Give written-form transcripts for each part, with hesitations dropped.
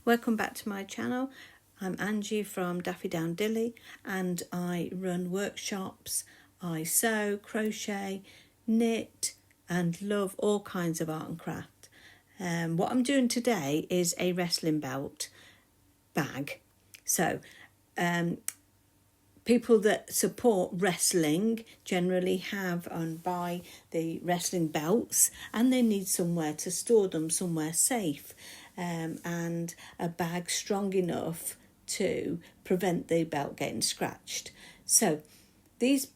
Welcome back to my channel. I'm Angie from Daffy Down Dilly and I run workshops. I sew, crochet, knit and love all kinds of art and craft. What I'm doing today is a wrestling belt bag. So people that support wrestling generally have and buy the wrestling belts, and they need somewhere to store them, somewhere safe, and a bag strong enough to prevent the belt getting scratched. So these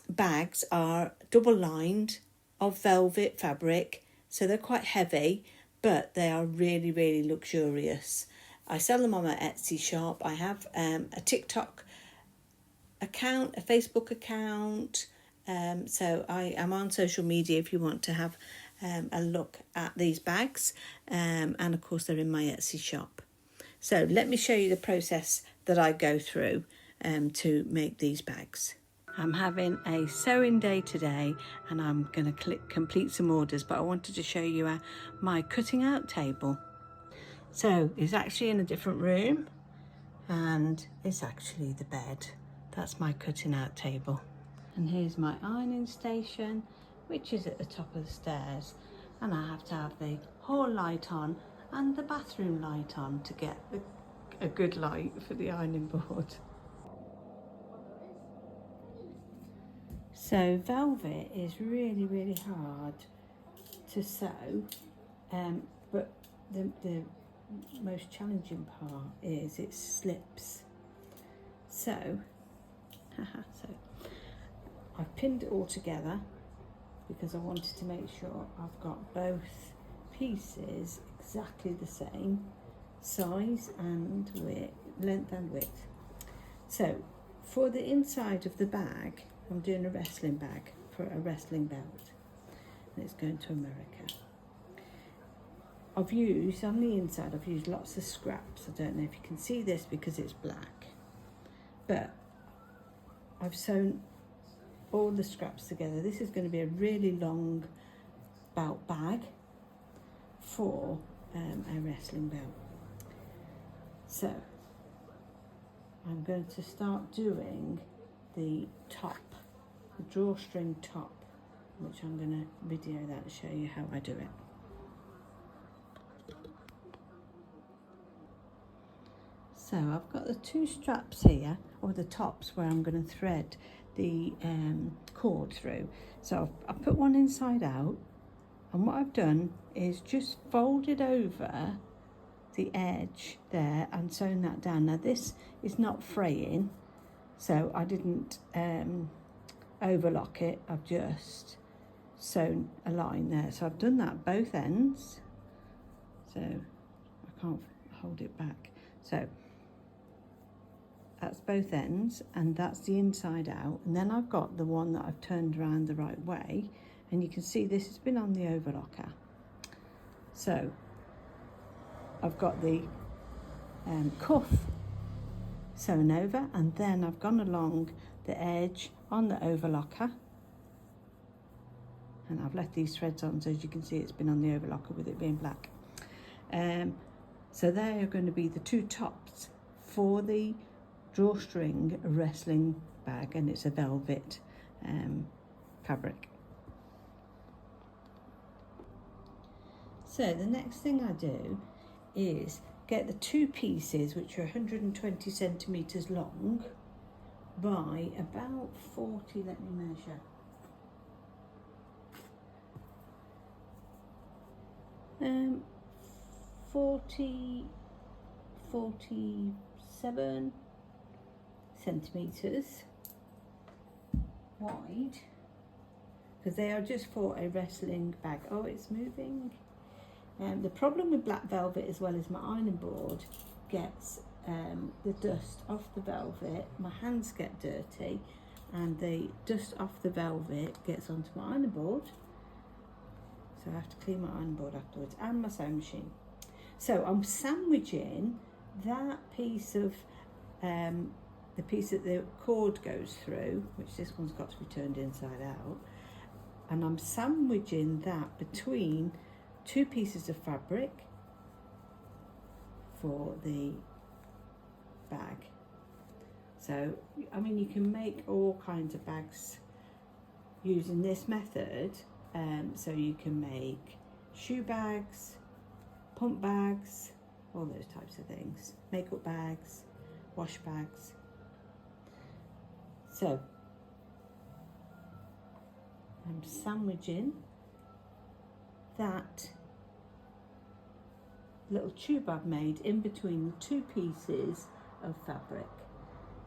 bags are double lined of velvet fabric, so they're quite heavy, but they are really, really luxurious. I sell them on my Etsy shop. I have a TikTok account, a Facebook account, so I am on social media if you want to have a look at these bags, and of course they're in my Etsy shop. So let me show you the process that I go through to make these bags. I'm having a sewing day today and I'm going to complete some orders, but I wanted to show you my cutting out table. So it's actually in a different room and it's actually the bed. That's my cutting out table. And here's my ironing station, which is at the top of the stairs. And I have to have the hall light on and the bathroom light on to get a good light for the ironing board. So velvet is really, really hard to sew, but the most challenging part is it slips. So I've pinned it all together because I wanted to make sure I've got both pieces exactly the same size and width, length and width. So for the inside of the bag, I'm doing a wrestling bag for a wrestling belt, and it's going to America. I've used, on the inside, I've used lots of scraps. I don't know if you can see this because it's black, but I've sewn all the scraps together. This is going to be a really long belt bag for a wrestling belt. So I'm going to start doing the top, the drawstring top, which I'm going to video that and show you how I do it. So I've got the two straps here, or the tops, where I'm going to thread the cord through. So I've put one inside out, and what I've done is just folded over the edge there and sewn that down. Now this is not fraying, so I didn't overlock it. I've just sewn a line there. So I've done that both ends, so I can't hold it back. So that's both ends, and that's the inside out. And then I've got the one that I've turned around the right way, and you can see this has been on the overlocker. So I've got the cuff sewn over, and then I've gone along the edge on the overlocker, and I've left these threads on, so as you can see it's been on the overlocker with it being black. So they are going to be the two tops for the drawstring wrestling bag, and it's a velvet fabric. So the next thing I do is get the two pieces, which are 120 centimetres long by about 40, let me measure. 47 centimetres wide, because they are just for a wrestling bag. Oh, it's moving. The problem with black velvet, as well as my ironing board, gets the dust off the velvet. My hands get dirty, and the dust off the velvet gets onto my ironing board. So I have to clean my ironing board afterwards, and my sewing machine. So I'm sandwiching that piece of the piece that the cord goes through, which this one's got to be turned inside out, and I'm sandwiching that between two pieces of fabric for the bag. So, I mean, you can make all kinds of bags using this method. So you can make shoe bags, pump bags, all those types of things, makeup bags, wash bags. So I'm sandwiching that little tube I've made in between the two pieces of fabric.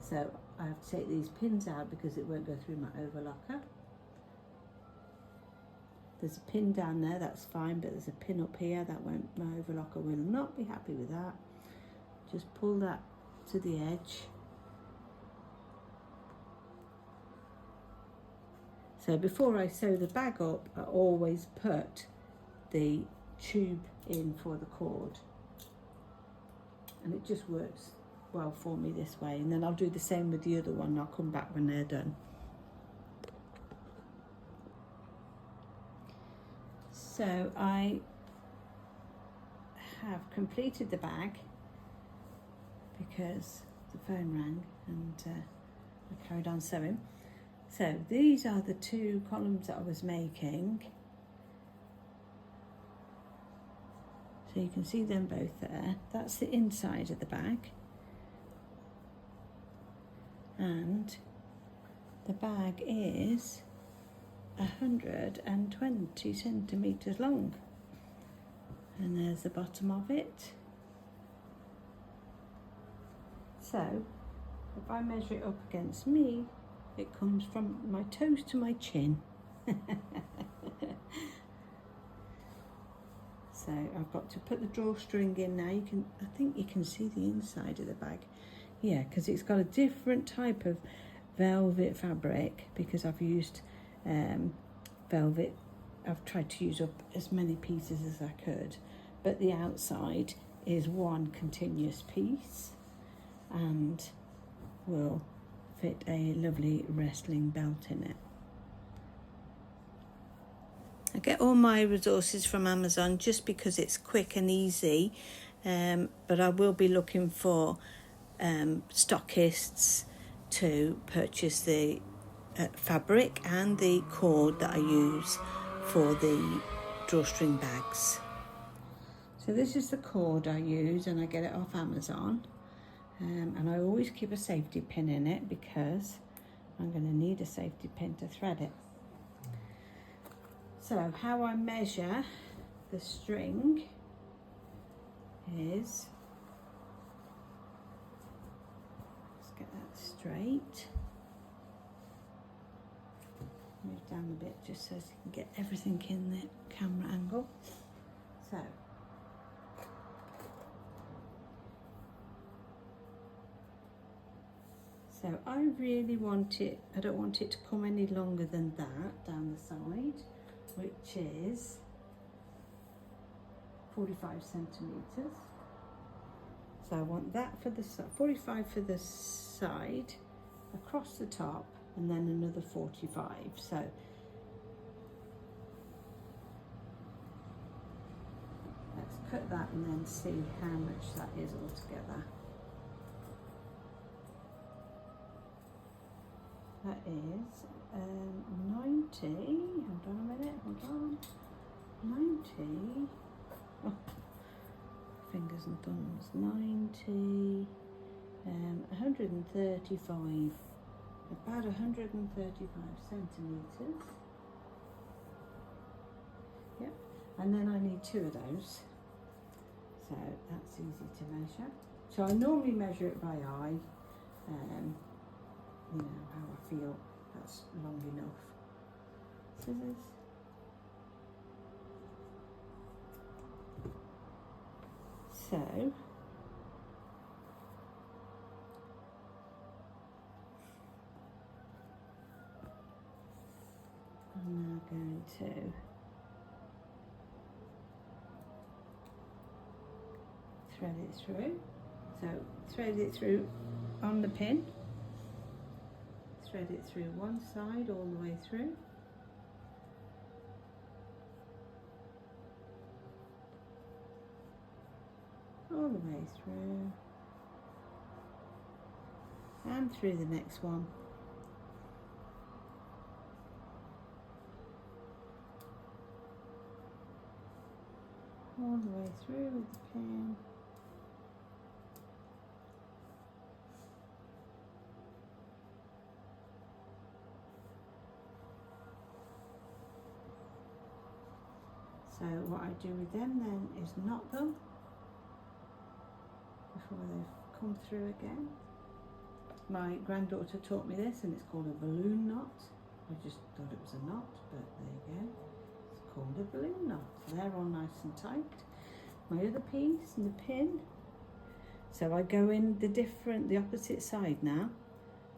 So I have to take these pins out because it won't go through my overlocker. There's a pin down there, that's fine, but there's a pin up here that won't, my overlocker will not be happy with that. Just pull that to the edge. So before I sew the bag up, I always put the tube in for the cord. And it just works well for me this way. And then I'll do the same with the other one. I'll come back when they're done. So I have completed the bag because the phone rang and I carried on sewing. So these are the two columns that I was making. So you can see them both there. That's the inside of the bag. And the bag is 120 centimetres long. And there's the bottom of it. So if I measure it up against me, it comes from my toes to my chin. So I've got to put the drawstring in now. I think you can see the inside of the bag. Yeah, because it's got a different type of velvet fabric because I've used velvet. I've tried to use up as many pieces as I could, but the outside is one continuous piece and will fit a lovely wrestling belt in it. I get all my resources from Amazon just because it's quick and easy, but I will be looking for stockists to purchase the fabric and the cord that I use for the drawstring bags. So this is the cord I use and I get it off Amazon. And I always keep a safety pin in it because I'm going to need a safety pin to thread it. So how I measure the string is, let's get that straight. Move down a bit just so you can get everything in the camera angle. So I really want it, I don't want it to come any longer than that down the side, which is 45 centimetres. So I want that for the 45 for the side, across the top, and then another 45. So let's cut that and then see how much that is altogether. That is 90, hold on a minute, hold on, 90, oh, fingers and thumbs, 90, 135, about 135 centimetres, yep, and then I need two of those, so that's easy to measure. So I normally measure it by eye, you know, how I feel that's long enough. Scissors. So, I'm now going to thread it through. So, thread it through on the pin. Thread it through one side all the way through. All the way through and through the next one. All the way through with the pin. So what I do with them then is knot them before they've come through again. My granddaughter taught me this, and it's called a balloon knot. I just thought it was a knot, but there you go. It's called a balloon knot. So they're all nice and tight. My other piece and the pin. So I go in the opposite side now,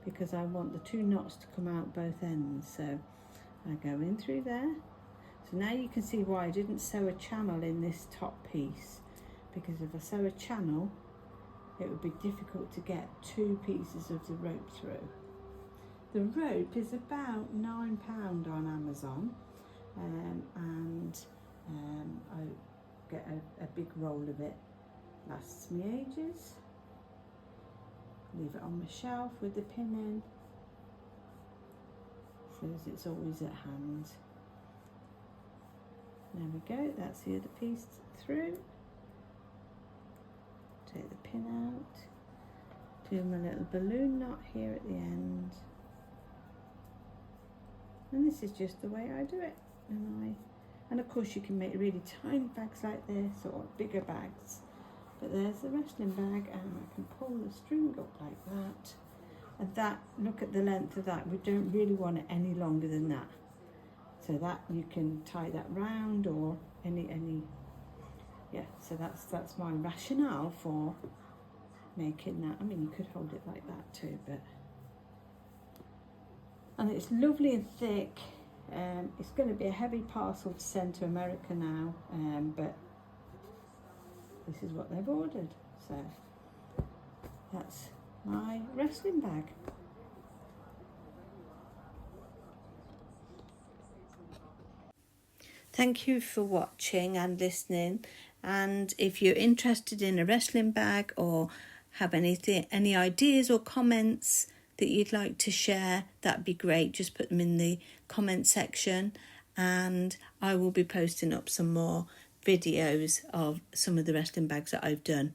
because I want the two knots to come out both ends. So I go in through there. So now you can see why I didn't sew a channel in this top piece, because if I sew a channel, it would be difficult to get two pieces of the rope through. The rope is about £9 on Amazon, and I get a big roll of it. Lasts me ages. Leave it on my shelf with the pin in, so as it's always at hand. There we go, that's the other piece through. Take the pin out, do my little balloon knot here at the end, and this is just the way I do it. And of course you can make really tiny bags like this, or bigger bags, but there's the wrestling bag, and I can pull the string up like that, and that, look at the length of that, we don't really want it any longer than that, so that you can tie that round, or any yeah, so that's my rationale for making that. I mean, you could hold it like that too, but, and it's lovely and thick. It's going to be a heavy parcel to send to America now, but this is what they've ordered. So that's my wrestling bag. Thank you for watching and listening, and if you're interested in a wrestling bag or have any ideas or comments that you'd like to share, that'd be great. Just put them in the comment section, and I will be posting up some more videos of some of the wrestling bags that I've done.